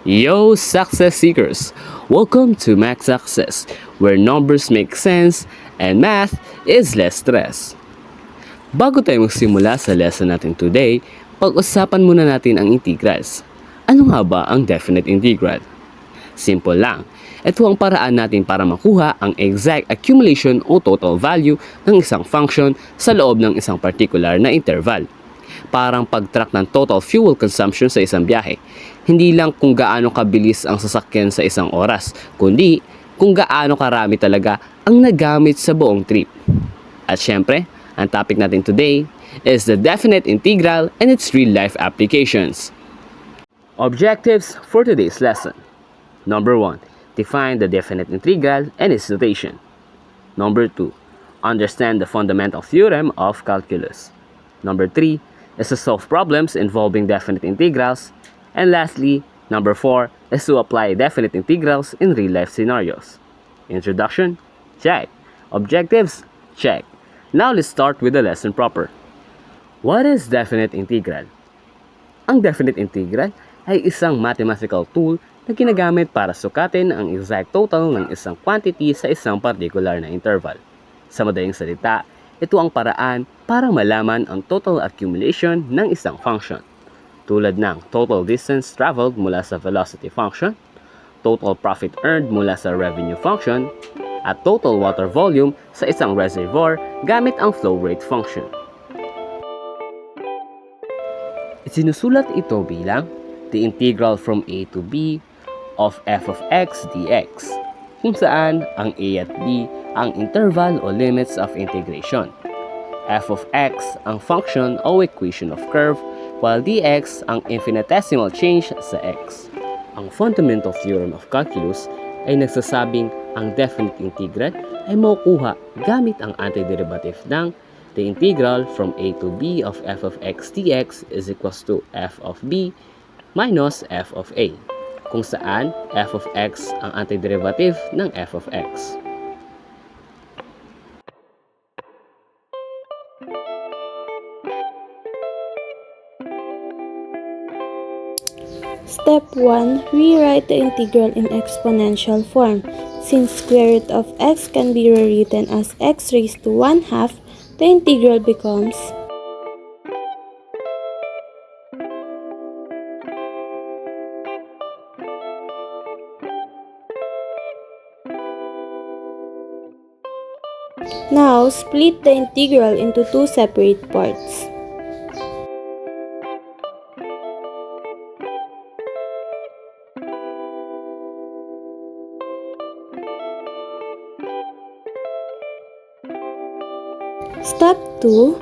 Yo, success seekers! Welcome to Max Success, where numbers make sense and math is less stress. Bago tayo magsimula sa lesson natin today, pag-usapan muna natin ang integrals. Ano nga ba ang definite integral? Simple lang. Ito ang paraan natin para makuha ang exact accumulation o total value ng isang function sa loob ng isang particular na interval. Parang pag-track ng total fuel consumption sa isang biyahe. Hindi lang kung gaano kabilis ang sasakyan sa isang oras, kundi kung gaano karami talaga ang nagamit sa buong trip. At syempre, ang topic natin today is the definite integral and its real-life applications. Objectives for today's lesson. Number 1. Define the definite integral and its notation. Number 2. Understand the fundamental theorem of calculus. Number 3 is to solve problems involving definite integrals. And lastly, number 4 is to apply definite integrals in real-life scenarios. Introduction? Check. Objectives? Check. Now let's start with the lesson proper. What is definite integral? Ang definite integral ay isang mathematical tool na ginagamit para sukatin ang exact total ng isang quantity sa isang particular na interval. Sa madaling salita, ito ang paraan para malaman ang total accumulation ng isang function, tulad ng total distance traveled mula sa velocity function, total profit earned mula sa revenue function, at total water volume sa isang reservoir gamit ang flow rate function. Isinusulat ito bilang the integral from a to b of f of x dx, kung saan ang a at b ang interval o limits of integration. F of x ang function o equation of curve, while dx ang infinitesimal change sa x. Ang fundamental theorem of calculus ay nagsasabing ang definite integral ay makukuha gamit ang antiderivative ng the integral from a to b of f of x dx is equals to f of b minus f of a, kung saan f of x ang antiderivative ng f of x. Step 1. Rewrite the integral in exponential form. Since square root of x can be rewritten as x raised to 1/2, the integral becomes Now, split the integral into two separate parts. Step 2.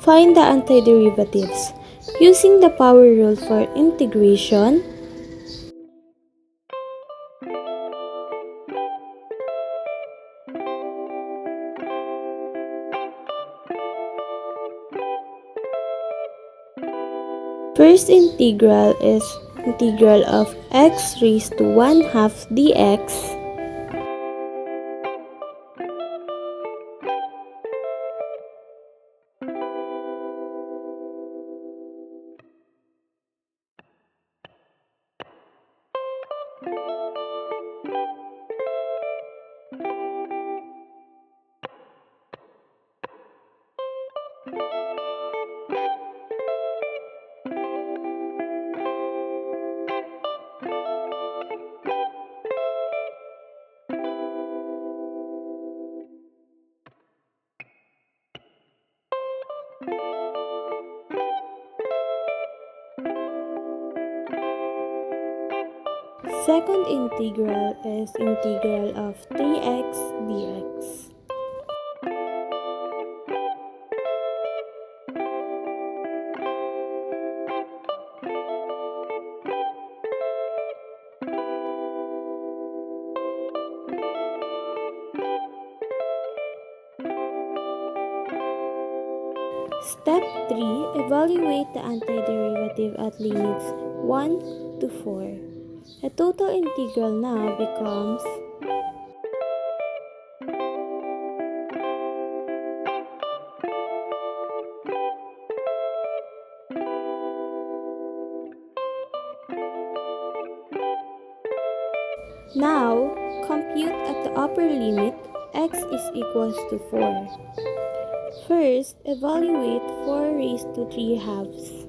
Find the antiderivatives. Using the power rule for integration, first integral is integral of x raised to 1/2 dx Second integral is integral of 3x dx. Step 3. Evaluate the antiderivative at limits 1 to 4. The total integral now becomes Now, compute at the upper limit x is equals to 4. First, evaluate 4 raised to 3 halves.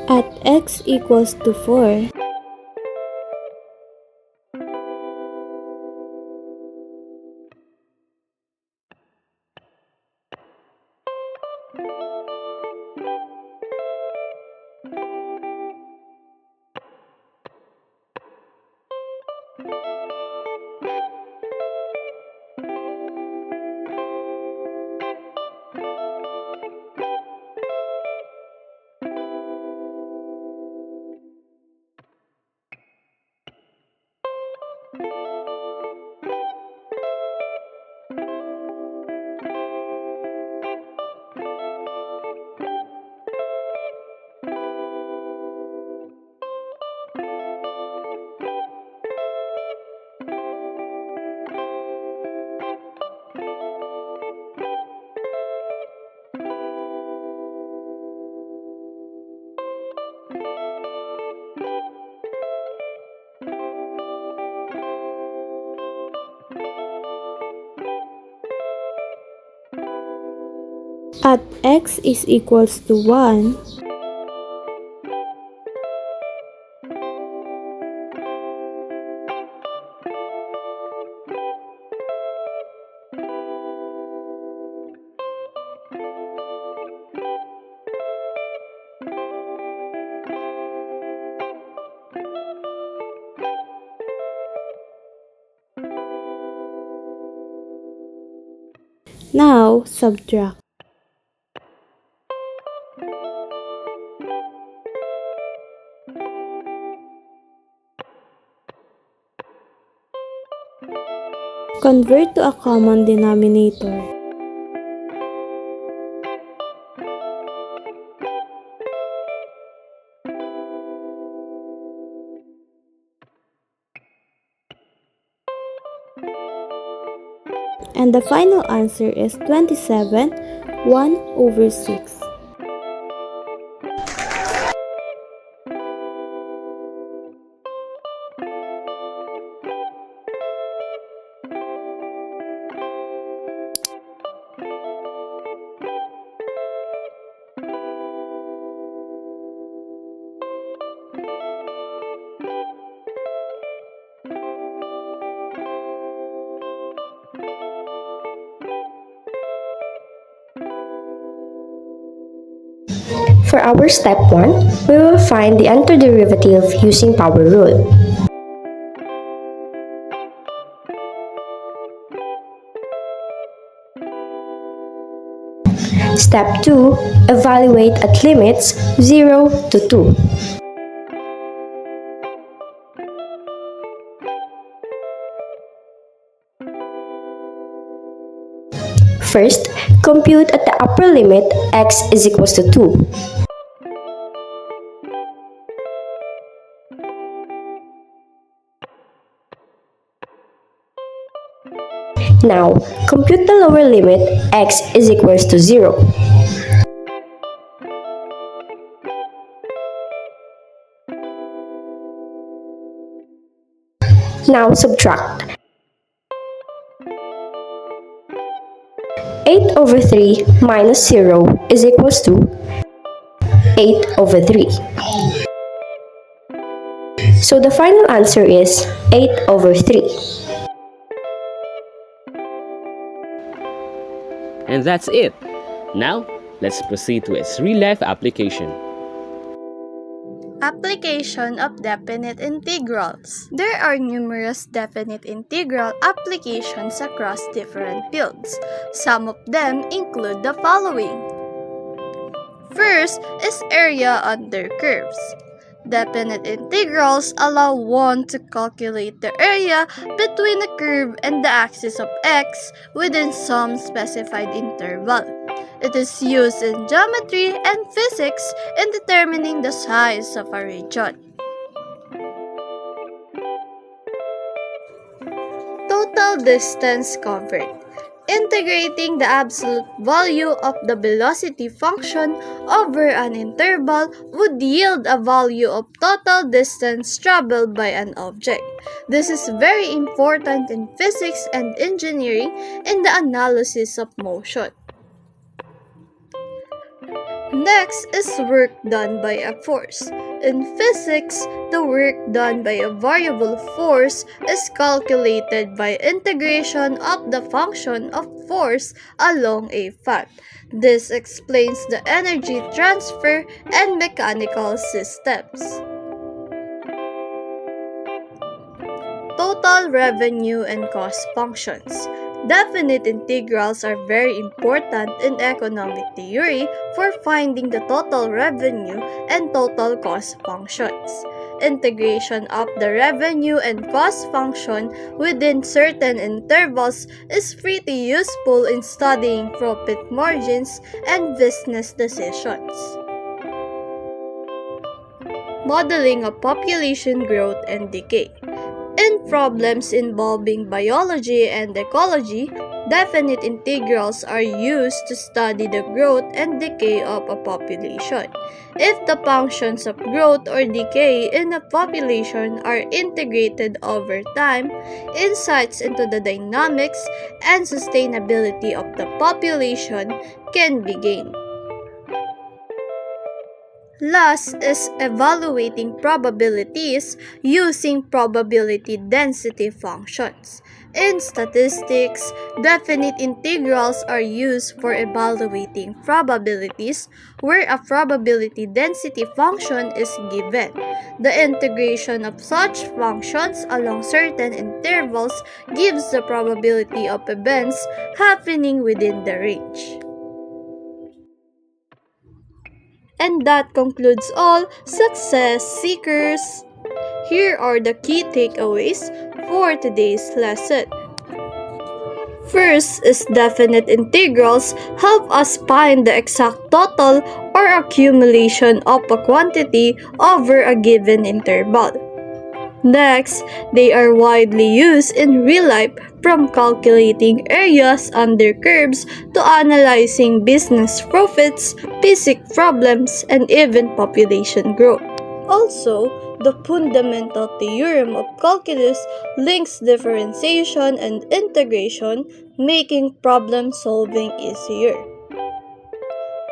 At x equals to 4, at x is equals to 1, now subtract. Convert to a common denominator. And the final answer is 27, 1 over 6. For our step 1, we will find the antiderivative using power rule. Step 2, evaluate at limits 0 to 2. First, compute at the upper limit x is equals to 2. Now, compute the lower limit x is equals to 0. Now subtract. 8 over 3 minus 0 is equals to 8 over 3. So the final answer is 8 over 3. And that's it. Now, let's proceed to its real-life application. Application of definite integrals. There are numerous definite integral applications across different fields. Some of them include the following. First is area under curves. Definite integrals allow one to calculate the area between a curve and the axis of x within some specified interval. It is used in geometry and physics in determining the size of a region. Total distance covered. Integrating the absolute value of the velocity function over an interval would yield a value of total distance traveled by an object. This is very important in physics and engineering in the analysis of motion. Next is work done by a force. In physics, the work done by a variable force is calculated by integration of the function of force along a path. This explains the energy transfer and mechanical systems. Total revenue and cost functions. Definite integrals are very important in economic theory for finding the total revenue and total cost functions. Integration of the revenue and cost function within certain intervals is pretty useful in studying profit margins and business decisions. Modeling of population growth and decay. In problems involving biology and ecology, definite integrals are used to study the growth and decay of a population. If the functions of growth or decay in a population are integrated over time, insights into the dynamics and sustainability of the population can be gained. Last is evaluating probabilities using probability density functions. In statistics, definite integrals are used for evaluating probabilities where a probability density function is given. The integration of such functions along certain intervals gives the probability of events happening within the range. And that concludes all, success seekers! Here are the key takeaways for today's lesson. First is definite integrals help us find the exact total or accumulation of a quantity over a given interval. Next, they are widely used in real life, from calculating areas under curves to analyzing business profits, physics problems, and even population growth. Also, the fundamental theorem of calculus links differentiation and integration, making problem solving easier.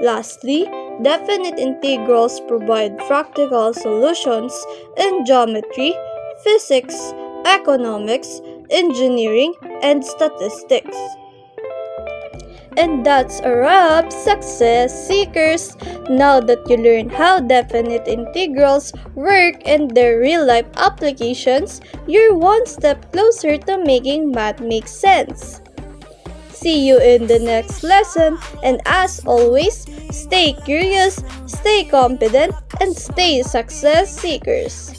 Lastly, definite integrals provide practical solutions in geometry, physics, economics, engineering, and statistics. And that's a wrap, success seekers! Now that you learned how definite integrals work and their real-life applications, you're one step closer to making math make sense. See you in the next lesson, and as always, stay curious, stay confident, and stay success seekers!